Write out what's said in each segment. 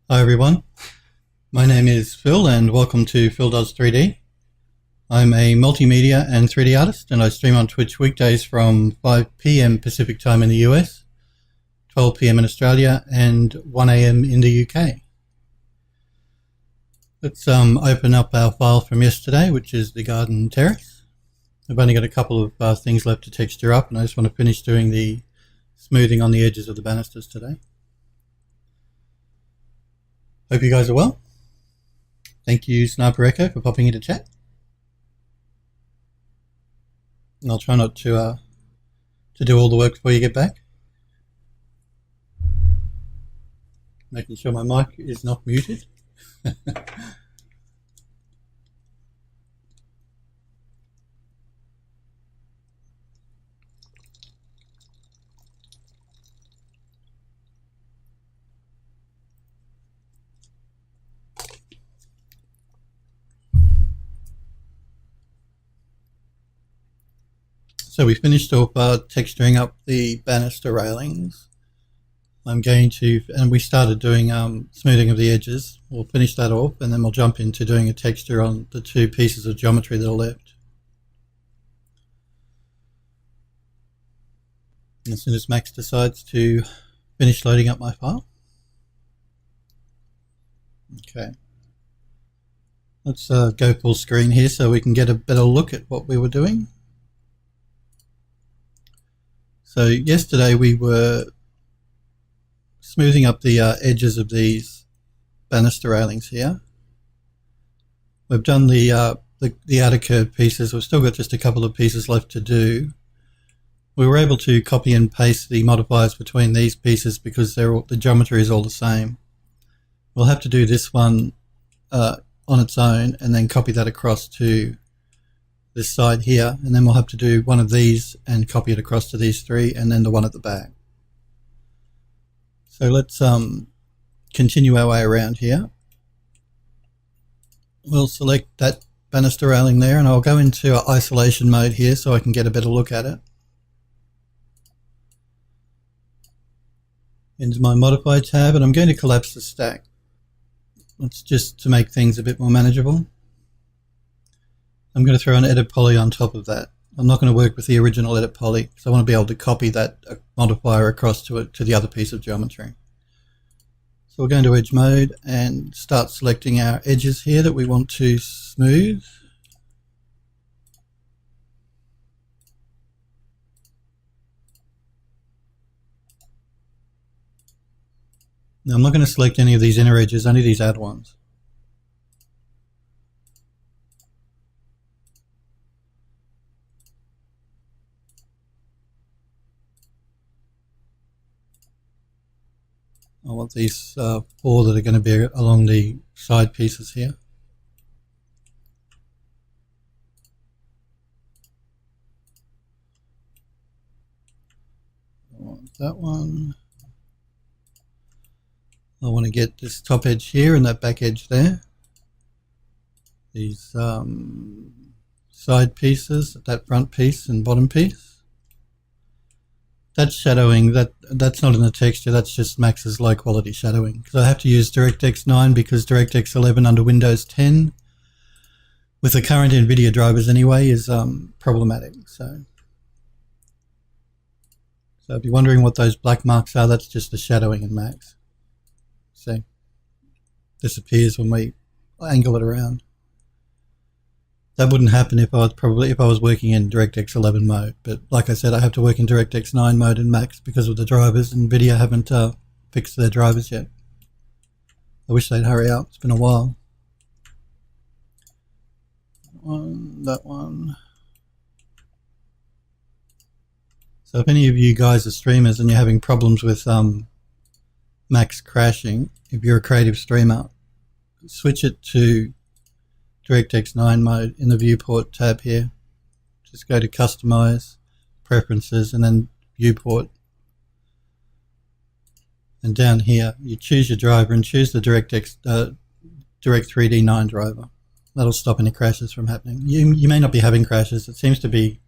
Hi everyone, my name is Phil and welcome to PhilDoes3D. I'm a multimedia and 3D artist and I stream on Twitch weekdays from 5 PM Pacific time in the US, 12 PM in Australia and 1 AM in the UK. Let's open up our file from yesterday, which is the garden terrace. I've only got a couple of things left to texture up and I just want to finish doing the smoothing on the edges of the banisters today. Hope you guys are well. Thank you, Sniper Echo, for popping into chat. And I'll try not to do all the work before you get back. Making sure my mic is not muted. So we finished off texturing up the banister railings. I'm going to, and we started doing smoothing of the edges. We'll finish that off and then we'll jump into doing a texture on the two pieces of geometry that are left. And as soon as Max decides to finish loading up my file. Okay. Let's go full screen here so we can get a better look at what we were doing. So yesterday we were smoothing up the edges of these banister railings here. We've done the outer curved pieces. We've still got just a couple of pieces left to do. We were able to copy and paste the modifiers between these pieces because the geometry is all the same. We'll have to do this one on its own and then copy that across to this side here, and then we'll have to do one of these and copy it across to these three and then the one at the back. So let's continue our way around here. We'll select that banister railing there and I'll go into isolation mode here so I can get a better look at it. Into my modify tab, and I'm going to collapse the stack. That's just to make things a bit more manageable. I'm going to throw an edit poly on top of that. I'm not going to work with the original edit poly because I want to be able to copy that modifier across to the other piece of geometry. So we're going to edge mode and start selecting our edges here that we want to smooth. Now I'm not going to select any of these inner edges, only these add ones. I want these four that are going to be along the side pieces here. I want that one. I want to get this top edge here and that back edge there. These side pieces, that front piece and bottom piece. That's shadowing, that's not in the texture, that's just Max's low quality shadowing. Because I have to use DirectX 9 because DirectX 11 under Windows 10 with the current NVIDIA drivers anyway is problematic. So if you're wondering what those black marks are, that's just the shadowing in Max. See, disappears when we angle it around. That wouldn't happen if I was working in DirectX 11 mode, but like I said, I have to work in DirectX 9 mode in Max because of the drivers, and NVIDIA haven't fixed their drivers yet. I wish they'd hurry up. It's been a while. That one. So if any of you guys are streamers and you're having problems with Max crashing, if you're a creative streamer, switch it to DirectX 9 mode in the viewport tab here. Just go to customize, preferences, and then viewport. And down here, you choose your driver and choose the Direct3D 9 driver. That'll stop any crashes from happening. You may not be having crashes. It seems to be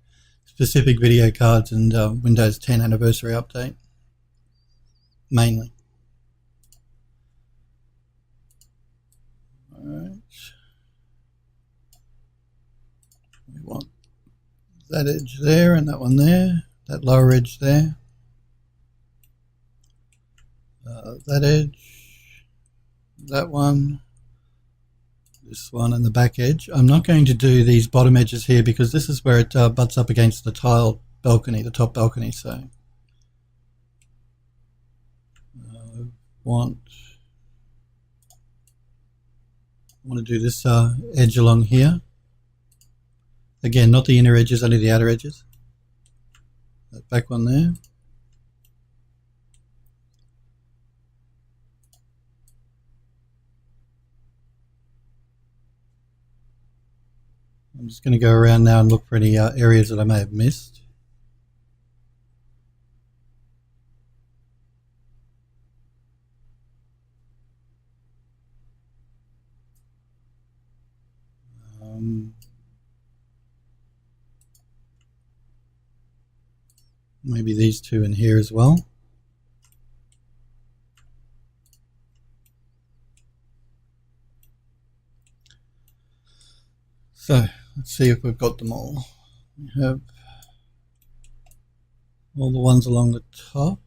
specific video cards and Windows 10 anniversary update, mainly. Alright. We want that edge there and that one there, that lower edge there, that edge, that one, this one, and the back edge. I'm not going to do these bottom edges here because this is where it butts up against the tiled balcony, the top balcony. So want to do this edge along here. Again, not the inner edges, only the outer edges. That back one there. I'm just going to go around now and look for any areas that I may have missed. Maybe these two in here as well. So let's see if we've got them all. We have all the ones along the top,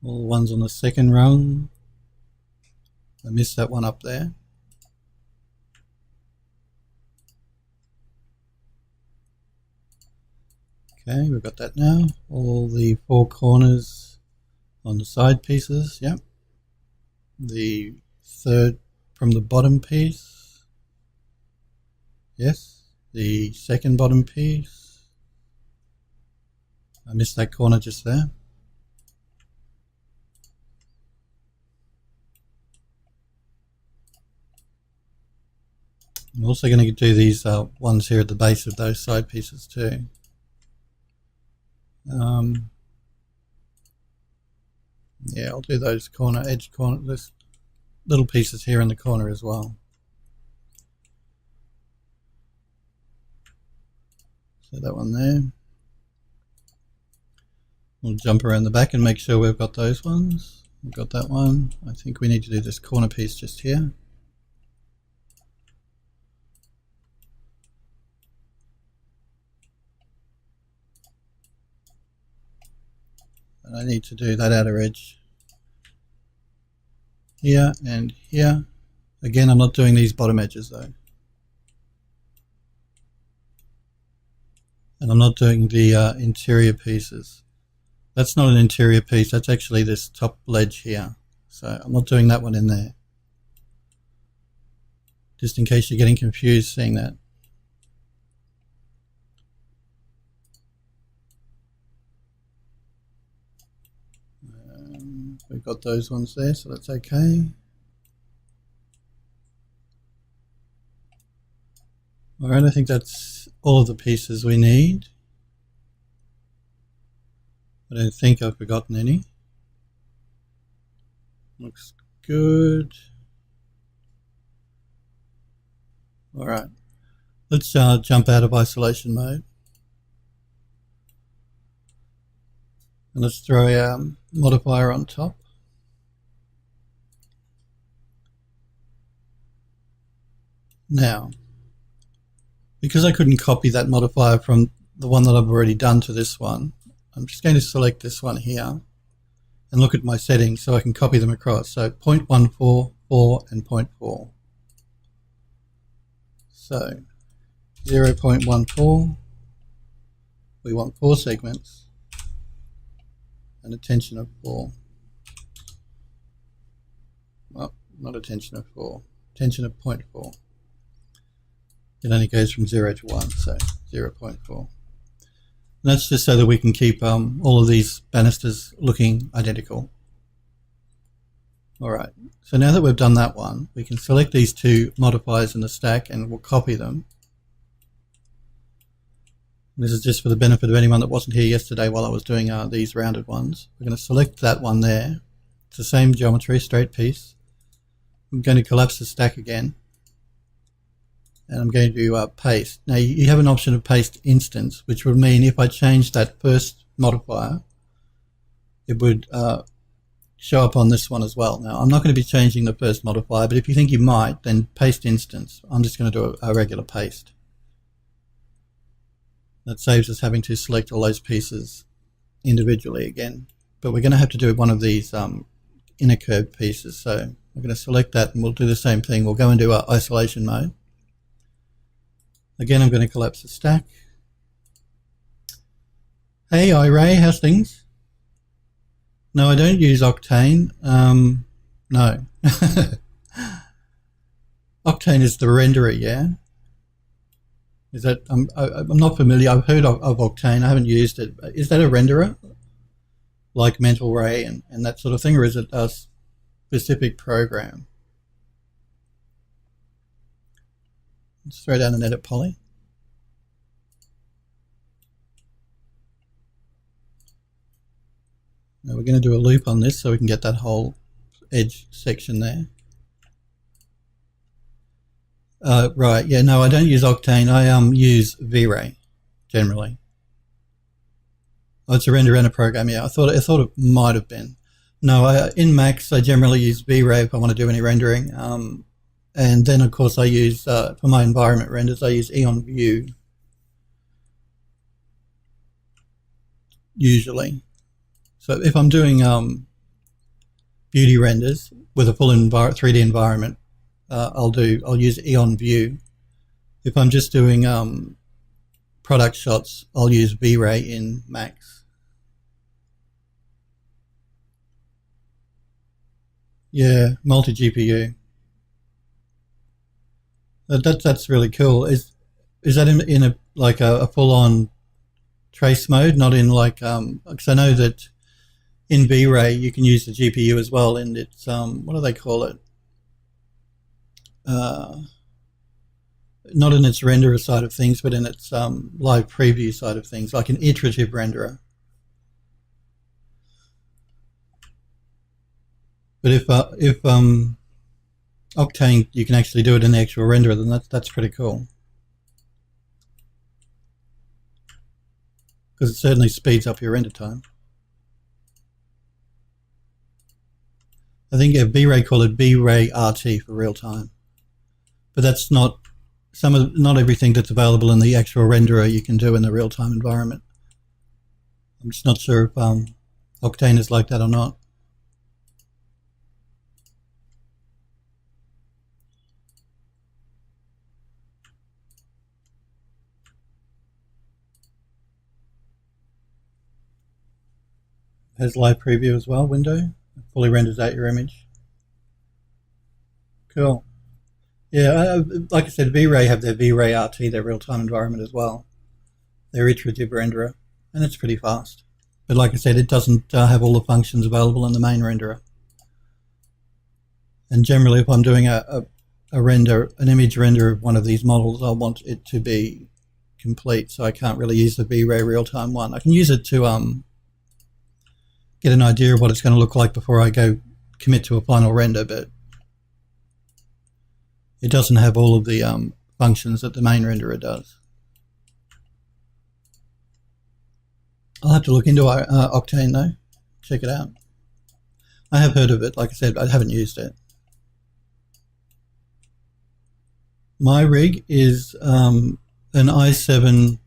all the ones on the second rung. I missed that one up there. Okay, we've got that now. All the four corners on the side pieces, yep. The third from the bottom piece, yes. The second bottom piece, I missed that corner just there. I'm also going to do these ones here at the base of those side pieces too. Yeah, I'll do those edge corner, those little pieces here in the corner as well. So that one there. We'll jump around the back and make sure we've got those ones. We've got that one. I think we need to do this corner piece just here. And I need to do that outer edge here and here. Again, I'm not doing these bottom edges though. And I'm not doing the interior pieces. That's not an interior piece, that's actually this top ledge here. So I'm not doing that one in there. Just in case you're getting confused seeing that. We've got those ones there, so that's okay. Alright, I think that's all of the pieces we need. I don't think I've forgotten any. Looks good. Alright, let's jump out of isolation mode. And let's throw our modifier on top. Now, because I couldn't copy that modifier from the one that I've already done to this one, I'm just going to select this one here and look at my settings so I can copy them across. So 0.14, 4 and 0.4. So 0.14, we want 4 segments and a tension of 4. Well, not a tension of 4, tension of 0.4. It only goes from 0 to 1, so 0.4. And that's just so that we can keep all of these banisters looking identical. Alright, so now that we've done that one, we can select these two modifiers in the stack and we'll copy them. And this is just for the benefit of anyone that wasn't here yesterday while I was doing these rounded ones. We're going to select that one there. It's the same geometry, straight piece. I'm going to collapse the stack again. And I'm going to paste. Now you have an option of paste instance, which would mean if I change that first modifier, it would show up on this one as well. Now, I'm not going to be changing the first modifier, but if you think you might, then paste instance. I'm just going to do a regular paste. That saves us having to select all those pieces individually again. But we're going to have to do one of these inner curved pieces. So we're going to select that and we'll do the same thing. We'll go into our isolation mode. Again, I'm going to collapse the stack. Hey, iRay, how's things? No, I don't use Octane. No. Octane is the renderer, yeah? Is that, I'm not familiar. I've heard of Octane. I haven't used it. Is that a renderer? Like Mental Ray and that sort of thing? Or is it a specific program? Let's throw down an edit poly. Now we're going to do a loop on this so we can get that whole edge section there. Right, yeah, no, I don't use Octane. I use V-Ray generally. Oh, it's a render program. Yeah, I thought it might have been. No, in Max I generally use V-Ray if I want to do any rendering. And then of course I use for my environment renders I use Eon View usually. So if I'm doing beauty renders with a full 3D environment, I'll use Eon View. If I'm just doing product shots, I'll use V-Ray in Max. Yeah, multi-GPU. That's really cool. Is that in a like a full-on trace mode, not in like because I know that in V-Ray you can use the GPU as well, and it's what do they call it? Not in its renderer side of things, but in its live preview side of things, like an iterative renderer. But if Octane, you can actually do it in the actual renderer, then that's pretty cool. Because it certainly speeds up your render time. I think V-Ray call it V-Ray RT for real time. But that's not not everything that's available in the actual renderer you can do in the real time environment. I'm just not sure if Octane is like that or not. Has live preview as well, window. It fully renders out your image. Cool. Yeah, like I said, V-Ray have their V-Ray RT, their real-time environment as well. Their iterative renderer, and it's pretty fast. But like I said, it doesn't have all the functions available in the main renderer. And generally, if I'm doing an image render of one of these models, I want it to be complete, so I can't really use the V-Ray real-time one. I can use it to get an idea of what it's going to look like before I go commit to a final render, but it doesn't have all of the functions that the main renderer does. I'll have to look into Octane though, check it out. I have heard of it, like I said, I haven't used it. My rig is an i7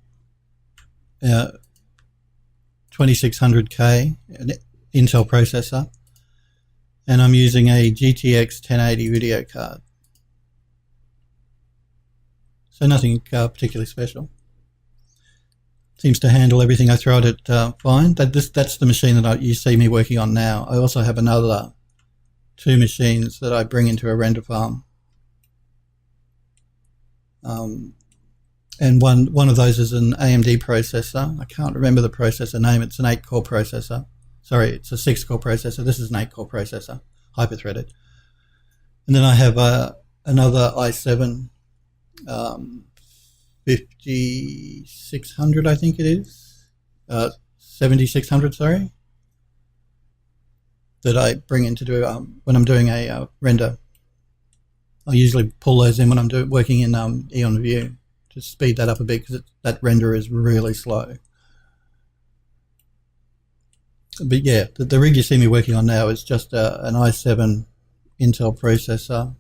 2600K, an Intel processor, and I'm using a GTX 1080 video card. So nothing particularly special. Seems to handle everything I throw at it fine. That's the machine that you see me working on now. I also have another 2 machines that I bring into a render farm. And one of those is an AMD processor. I can't remember the processor name. It's an 8-core processor. Sorry, it's a 6-core processor. This is an 8-core processor, hyper-threaded. And then I have another i7 5600, I think it is. 7600, sorry. That I bring in to do when I'm doing a render. I usually pull those in when I'm working in Eon View to speed that up a bit because that render is really slow. But yeah, the rig you see me working on now is just an i7 Intel processor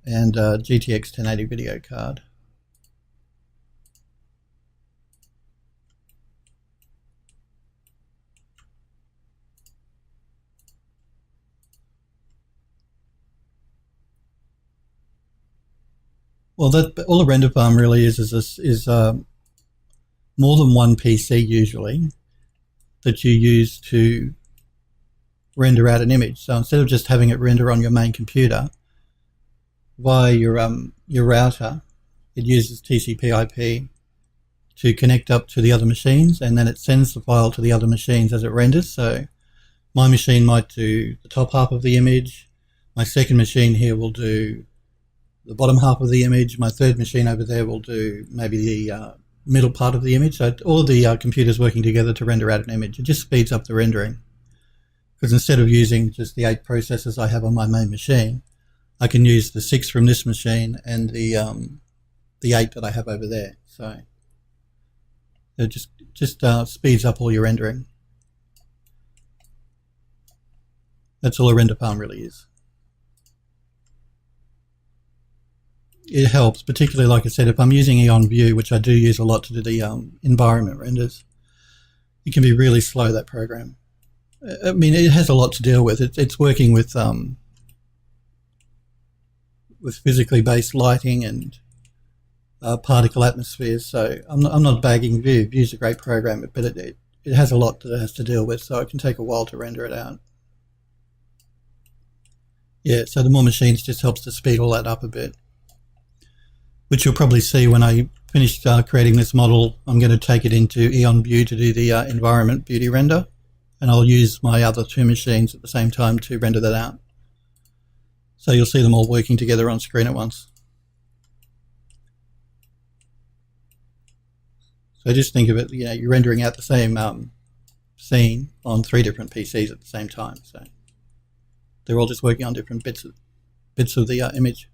and a GTX 1080 video card. Well, that all a render farm really is more than one PC usually that you use to render out an image. So instead of just having it render on your main computer via your router, it uses TCP/IP to connect up to the other machines, and then it sends the file to the other machines as it renders. So my machine might do the top half of the image. My second machine here will do the bottom half of the image. My third machine over there will do maybe the middle part of the image. So all of the computers working together to render out an image. It just speeds up the rendering. Because instead of using just the 8 processors I have on my main machine, I can use the 6 from this machine and the 8 that I have over there. So it just speeds up all your rendering. That's all a render farm really is. It helps, particularly like I said, if I'm using Eon View, which I do use a lot to do the environment renders, it can be really slow, that program. I mean, it has a lot to deal with. It's working with physically based lighting and particle atmospheres. So I'm not bagging Vue. Vue's a great program, but it has a lot that it has to deal with, so it can take a while to render it out. Yeah, so the more machines just helps to speed all that up a bit, which you'll probably see when I finish creating this model. I'm going to take it into Eon View to do the environment beauty render, and I'll use my other 2 machines at the same time to render that out. So you'll see them all working together on screen at once. So just think of it, you know, you're rendering out the same scene on 3 different PCs at the same time. So they're all just working on different bits of the image.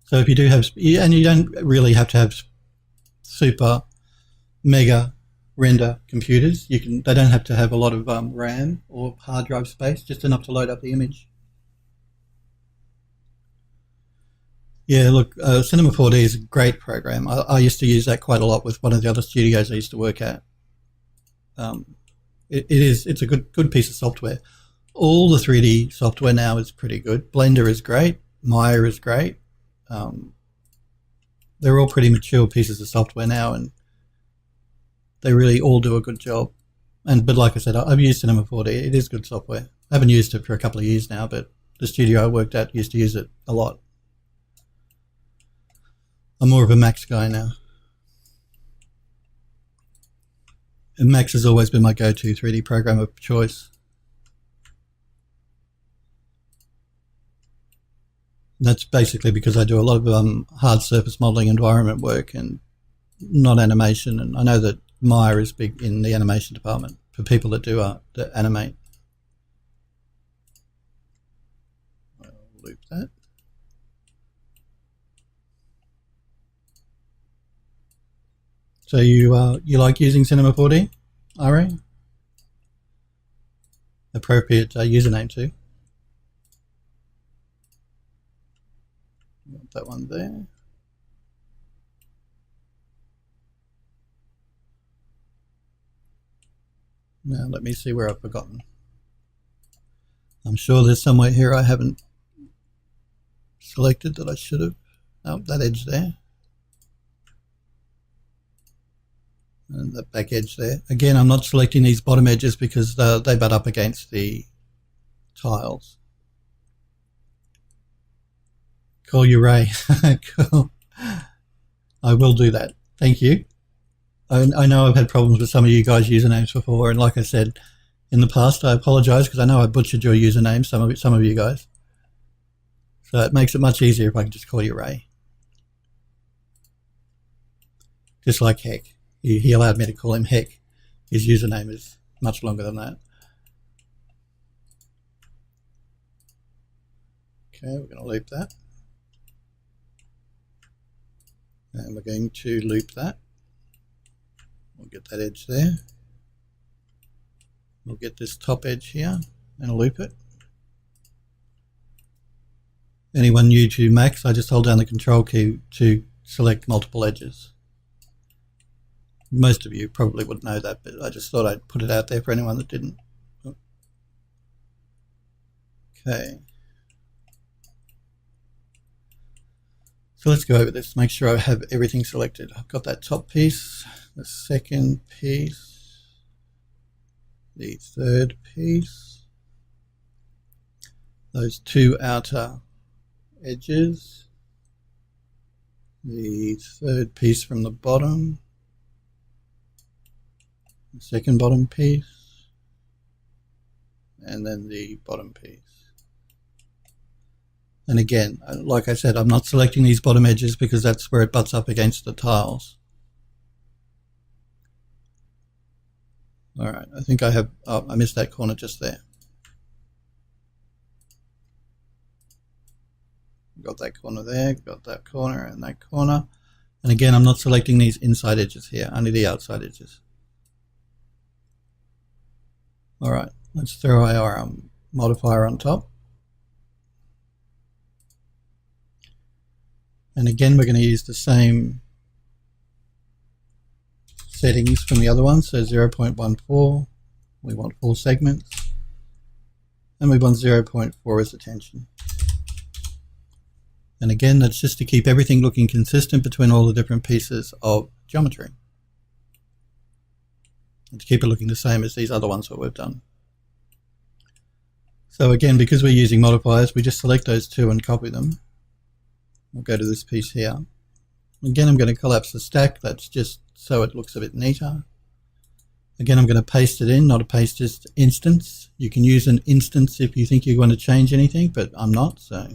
So if you do have, and you don't really have to have super mega render computers, they don't have to have a lot of RAM or hard drive space, just enough to load up the image. Yeah, look, Cinema 4D is a great program. I used to use that quite a lot with one of the other studios I used to work at. It's a good piece of software. All the 3D software now is pretty good. Blender is great. Maya is great. They're all pretty mature pieces of software now, and they really all do a good job. But like I said, I've used Cinema 4D. It is good software. I haven't used it for a couple of years now, but the studio I worked at used to use it a lot. I'm more of a Max guy now. And Max has always been my go-to 3D program of choice. That's basically because I do a lot of hard surface modeling environment work and not animation. And I know that Maya is big in the animation department for people that do that animate. I'll loop that. So you like using Cinema 4D, RA? Appropriate username too. Got that one there. Now let me see where I've forgotten. I'm sure there's somewhere here I haven't selected that I should have. Oh, that edge there. And that back edge there. Again, I'm not selecting these bottom edges because they butt up against the tiles. Call you Ray. Cool. I will do that. Thank you. I know I've had problems with some of you guys' usernames before, and like I said in the past, I apologize because I know I butchered your username, some of you guys. So it makes it much easier if I can just call you Ray. Just like Heck. He allowed me to call him Heck. His username is much longer than that. Okay, we're going to loop that. And we're going to loop that. We'll get that edge there. We'll get this top edge here and loop it. Anyone new to Macs, I just hold down the Control key to select multiple edges. Most of you probably would know that, but I just thought I'd put it out there for anyone that didn't. Okay. So let's go over this, make sure I have everything selected. I've got that top piece, the second piece, the third piece, those two outer edges, the third piece from the bottom, the second bottom piece, and then the bottom piece. And again, like I said, I'm not selecting these bottom edges because that's where it butts up against the tiles. All right, I think I have, oh, I missed that corner just there. Got that corner there, got that corner and that corner. And again, I'm not selecting these inside edges here, only the outside edges. All right, let's throw our modifier on top. And again, we're going to use the same settings from the other one. So 0.14, we want 4 segments. And we want 0.4 as the tension. And again, that's just to keep everything looking consistent between all the different pieces of geometry. And to keep it looking the same as these other ones that we've done. So again, because we're using modifiers, we just select those two and copy them. We'll go to this piece here. Again, I'm going to collapse the stack. That's just so it looks a bit neater. Again, I'm going to paste it in, not a paste, just instance. You can use an instance if you think you're going to change anything, but I'm not, so.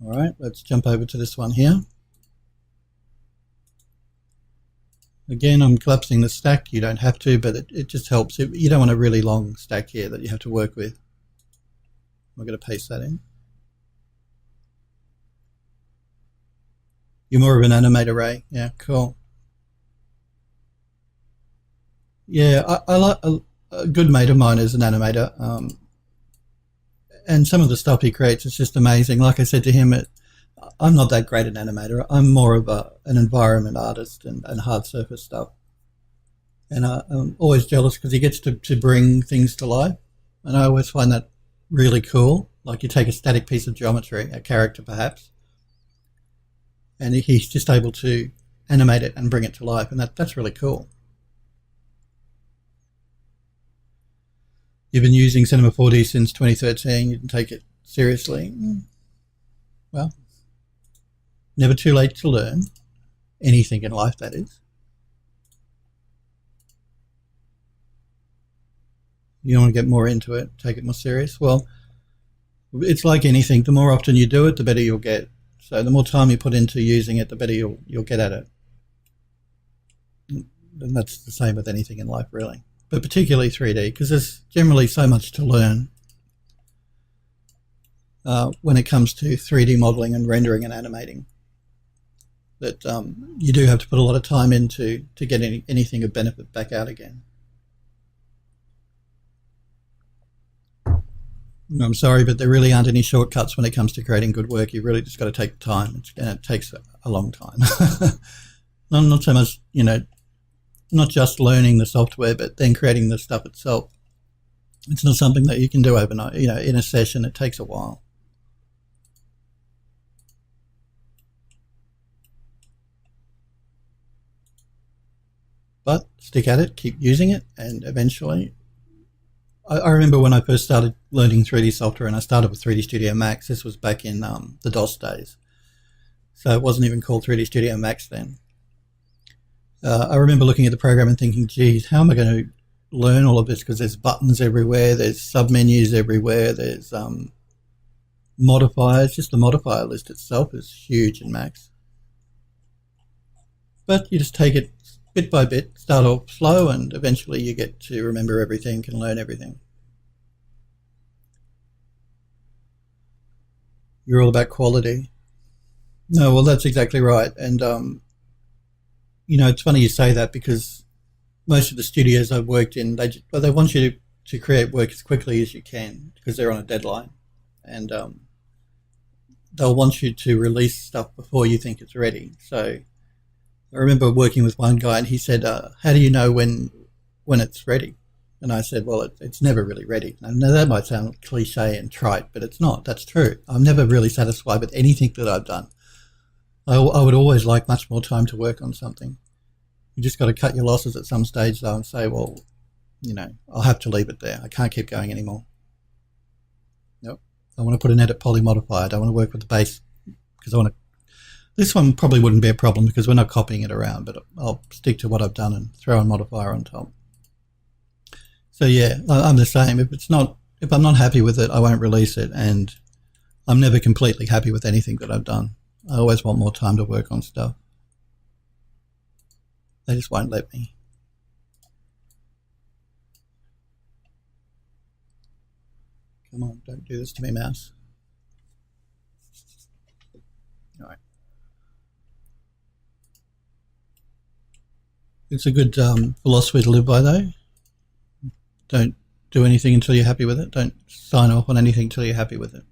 All right, let's jump over to this one here. Again, I'm collapsing the stack. You don't have to, but it just helps. You don't want a really long stack here that you have to work with. We're going to paste that in. You're more of an animator, Ray. Yeah, cool. Yeah, I like a good mate of mine is an animator. And some of the stuff he creates is just amazing. Like I said to him, I'm not that great an animator. I'm more of an environment artist and hard surface stuff. And I'm always jealous because he gets to bring things to life. And I always find that really cool. Like you take a static piece of geometry, a character perhaps, and he's just able to animate it and bring it to life. And that's really cool. You've been using Cinema 4D since 2013. You can take it seriously. Well, never too late to learn. Anything in life, that is. You want to get more into it, take it more serious. Well, it's like anything. The more often you do it, the better you'll get. So the more time you put into using it, the better you'll get at it. And that's the same with anything in life, really. But particularly 3D, because there's generally so much to learn when it comes to 3D modeling and rendering and animating that you do have to put a lot of time into to get anything of benefit back out again. I'm sorry, but there really aren't any shortcuts when it comes to creating good work. You really just got to take time, and it takes a long time. Not so much, you know, not just learning the software, but then creating the stuff itself. It's not something that you can do overnight. You know, in a session, it takes a while. But stick at it, keep using it, and eventually, I remember when I first started learning 3D software, and I started with 3D Studio Max. This was back in the DOS days. So it wasn't even called 3D Studio Max then. I remember looking at the program and thinking, geez, how am I going to learn all of this? Because there's buttons everywhere, there's submenus everywhere, there's modifiers. Just the modifier list itself is huge in Max. But you just take it bit by bit, start off slow, and eventually you get to remember everything, can learn everything. You're all about quality. No, well, that's exactly right. And, you know, it's funny you say that because most of the studios I've worked in, they want you to create work as quickly as you can because they're on a deadline, and they'll want you to release stuff before you think it's ready. So I remember working with one guy, and he said, "How do you know when it's ready?" And I said, "Well, it's never really ready." And that might sound cliche and trite, but it's not. That's true. I'm never really satisfied with anything that I've done. I would always like much more time to work on something. You just got to cut your losses at some stage, though, and say, "Well, I'll have to leave it there. I can't keep going anymore." Nope. I want to put an edit poly modifier. I don't want to work with the base because I want to. This one probably wouldn't be a problem because we're not copying it around, but I'll stick to what I've done and throw a modifier on top. So yeah, I'm the same. If I'm not happy with it, I won't release it, and I'm never completely happy with anything that I've done. I always want more time to work on stuff. They just won't let me. Come on, don't do this to me, mouse. All right. It's a good philosophy to live by, though. Don't do anything until you're happy with it. Don't sign off on anything until you're happy with it.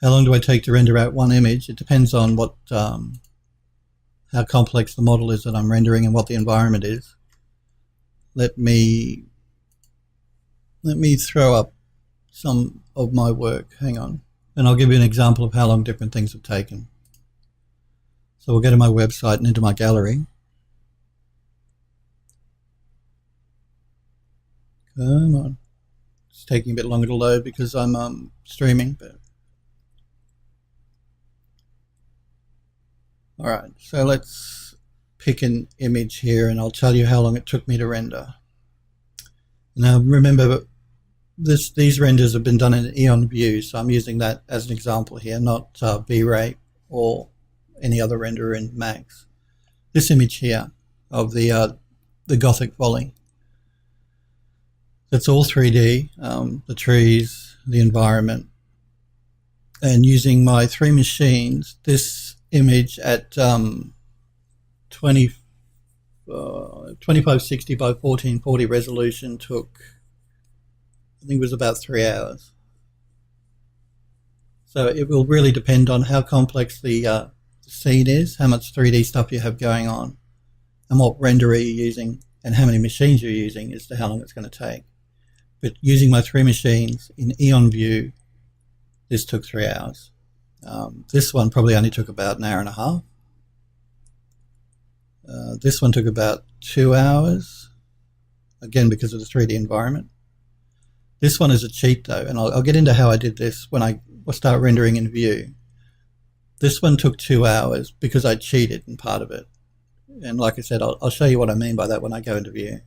How long do I take to render out one image? It depends on what, how complex the model is that I'm rendering and what the environment is. Let me throw up some of my work. Hang on. And I'll give you an example of how long different things have taken. So we'll go to my website and into my gallery. Come on. It's taking a bit longer to load because I'm streaming. But all right, so let's pick an image here and I'll tell you how long it took me to render. Now remember, these renders have been done in Eon View, so I'm using that as an example here, not V-Ray or any other renderer in Max. This image here of the Gothic Volley, it's all 3D, the trees, the environment, and using my 3 machines, this image at 2560 by 1440 resolution took, I think it was about 3 hours. So it will really depend on how complex the scene is, how much 3D stuff you have going on, and what renderer you're using, and how many machines you're using as to how long it's going to take. But using my 3 machines in Eon View, this took 3 hours. This one probably only took about an hour and a half. This one took about 2 hours, again because of the 3D environment. This one is a cheat though, and I'll get into how I did this when I start rendering in View. This one took 2 hours because I cheated in part of it. And like I said, I'll show you what I mean by that when I go into View.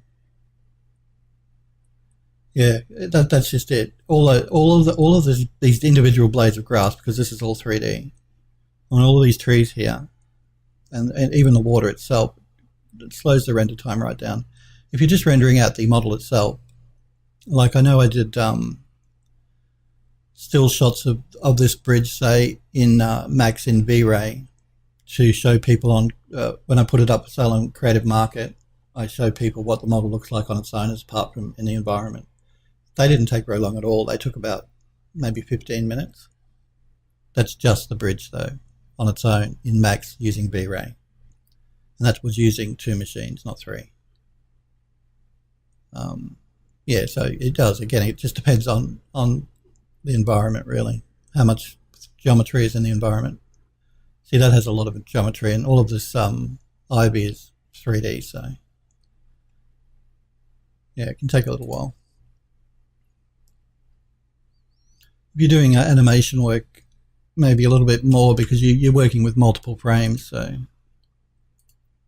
Yeah, that's just it. All of these individual blades of grass, because this is all 3D, on all of these trees here, and even the water itself, it slows the render time right down. If you're just rendering out the model itself, like I know I did still shots of this bridge, say in Max in V-Ray, to show people on when I put it up for sale on Creative Market, I show people what the model looks like on its own, as apart from in the environment. They didn't take very long at all. They took about maybe 15 minutes. That's just the bridge though, on its own in Max using V-Ray. And that was using 2 machines, not 3. Yeah, so it does. Again, it just depends on the environment really, how much geometry is in the environment. See, that has a lot of geometry, and all of this ivy is 3D, so yeah, it can take a little while. If you're doing animation work, maybe a little bit more because you're working with multiple frames, so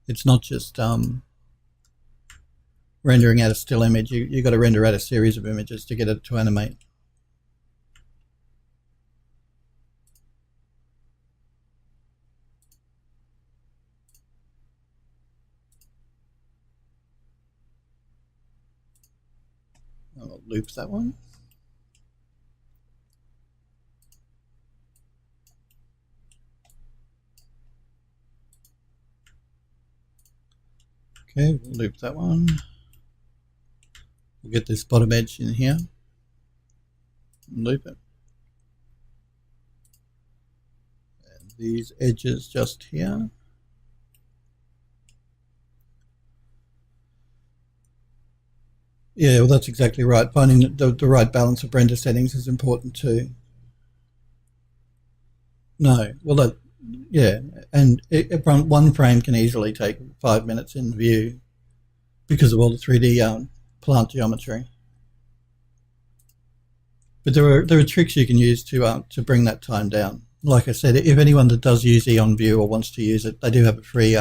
it's not just rendering out a still image. You've got to render out a series of images to get it to animate. I'll loop that one. Okay, we'll loop that one. We'll get this bottom edge in here and loop it. And these edges just here. Yeah, well, that's exactly right. Finding the right balance of render settings is important too. No, well, yeah, and one frame can easily take 5 minutes in view because of all the 3D plant geometry. But there are tricks you can use to bring that time down. Like I said, if anyone that does use Eon View or wants to use it, they do have a free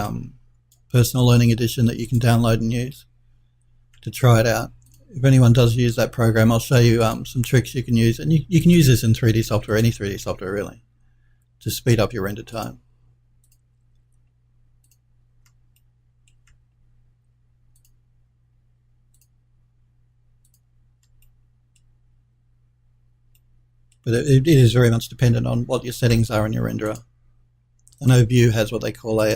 personal learning edition that you can download and use to try it out. If anyone does use that program, I'll show you some tricks you can use, and you can use this in 3D software, any 3D software really, to speed up your render time. But it is very much dependent on what your settings are in your renderer. I know Vue has what they call a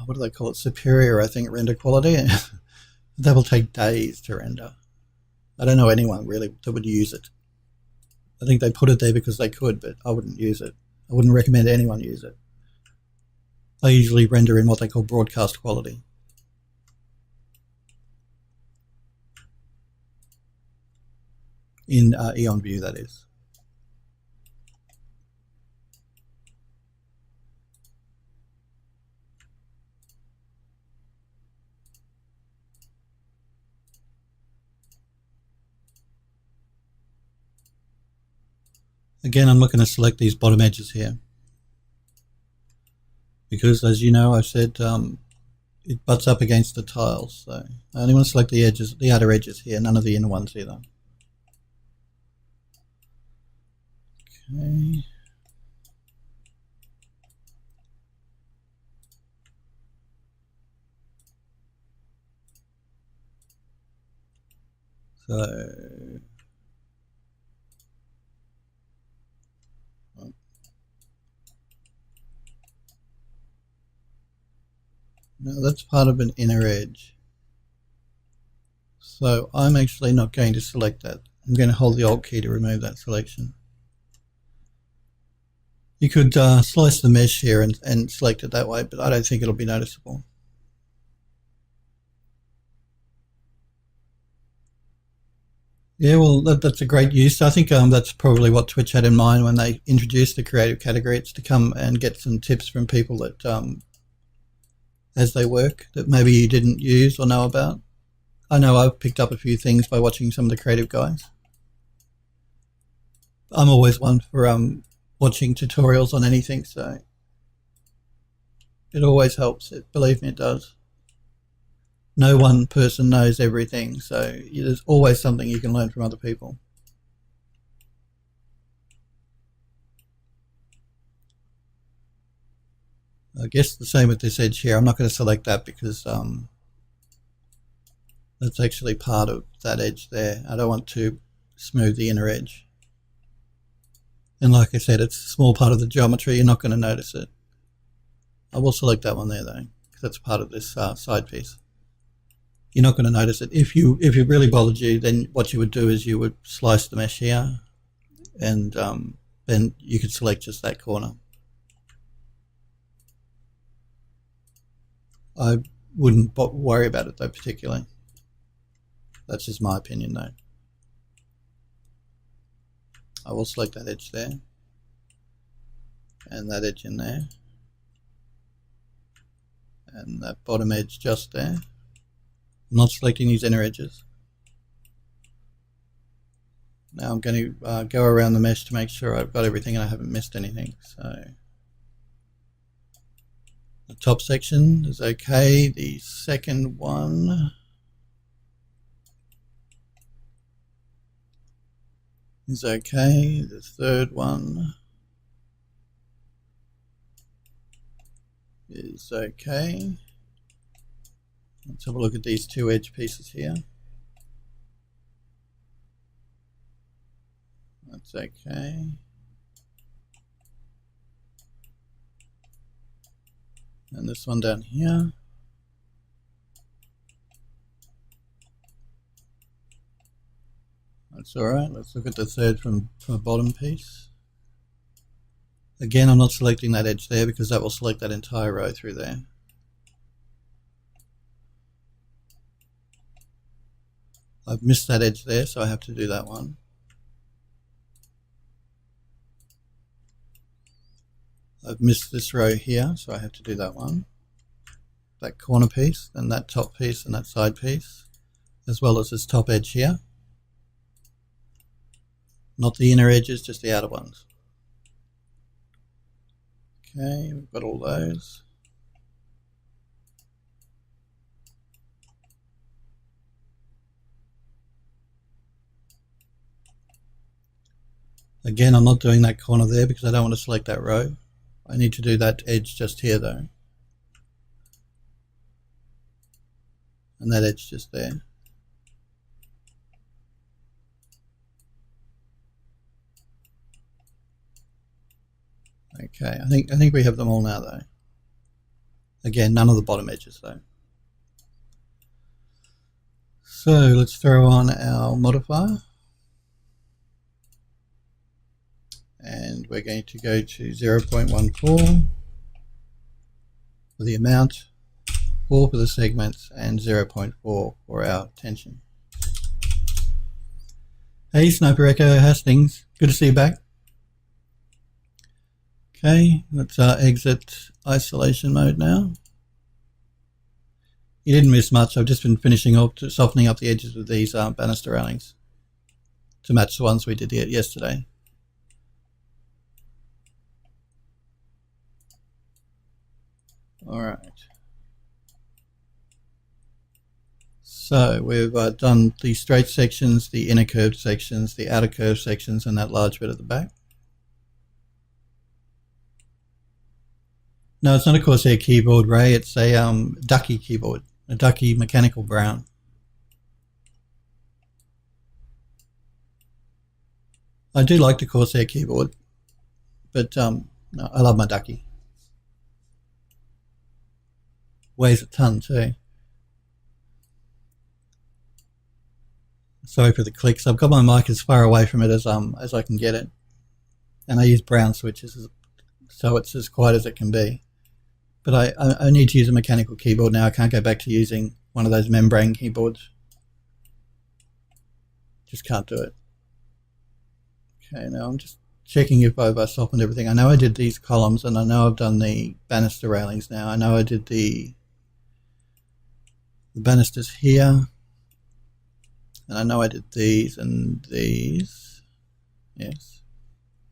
what do they call it? Superior, I think, render quality. That will take days to render. I don't know anyone really that would use it. I think they put it there because they could, but I wouldn't use it. I wouldn't recommend anyone use it. I usually render in what they call broadcast quality. In Eon View, that is. Again, I'm not going to select these bottom edges here because, as you know, I've said it butts up against the tiles. So I only want to select the edges, the outer edges here, none of the inner ones either. Okay. So now that's part of an inner edge. So I'm actually not going to select that. I'm going to hold the Alt key to remove that selection. You could slice the mesh here and select it that way, but I don't think it'll be noticeable. Yeah, well, that's a great use. I think that's probably what Twitch had in mind when they introduced the creative category. It's to come and get some tips from people that, as they work, that maybe you didn't use or know about. I know I've picked up a few things by watching some of the creative guys. I'm always one for watching tutorials on anything, so it always helps. Believe me, it does. No one person knows everything, so there's always something you can learn from other people. I guess the same with this edge here. I'm not going to select that because that's actually part of that edge there. I don't want to smooth the inner edge. And like I said, it's a small part of the geometry. You're not going to notice it. I will select that one there though, because that's part of this side piece. You're not going to notice it. If it really bothered you, then what you would do is you would slice the mesh here, and then you could select just that corner. I wouldn't worry about it though particularly. That's just my opinion though. I will select that edge there, and that edge in there, and that bottom edge just there. I'm not selecting these inner edges. Now I'm going to go around the mesh to make sure I've got everything and I haven't missed anything. So the top section is okay. The second one is okay. The third one is okay. Let's have a look at these two edge pieces here. That's okay. And this one down here. That's alright. Let's look at the third from a bottom piece. Again, I'm not selecting that edge there because that will select that entire row through there. I've missed that edge there, so I have to do that one. I've missed this row here, so I have to do that one. That corner piece, and that top piece, and that side piece, as well as this top edge here. Not the inner edges, just the outer ones. Okay, we've got all those. Again, I'm not doing that corner there because I don't want to select that row. I need to do that edge just here though. And that edge just there. Okay, I think we have them all now though. Again, none of the bottom edges though. So let's throw on our modifier. And we're going to go to 0.14 for the amount, 4 for the segments, and 0.4 for our tension. Hey Sniper Echo, how's things? Good to see you back. Okay, let's exit isolation mode now. You didn't miss much. I've just been finishing up, softening up the edges of these banister railings to match the ones we did yesterday. All right. So we've done the straight sections, the inner curved sections, the outer curved sections, and that large bit at the back. No, it's not a Corsair keyboard, Ray. It's a Ducky keyboard, a Ducky mechanical brown. I do like the Corsair keyboard, but no, I love my Ducky. Weighs a ton too. Sorry for the clicks. I've got my mic as far away from it as I can get it, and I use brown switches, so it's as quiet as it can be. But I need to use a mechanical keyboard now. I can't go back to using one of those membrane keyboards. Just can't do it. Okay, now I'm just checking if I've softened everything. I know I did these columns, and I know I've done the banister railings now. I know I did the banisters here, and I know I did these and these. Yes.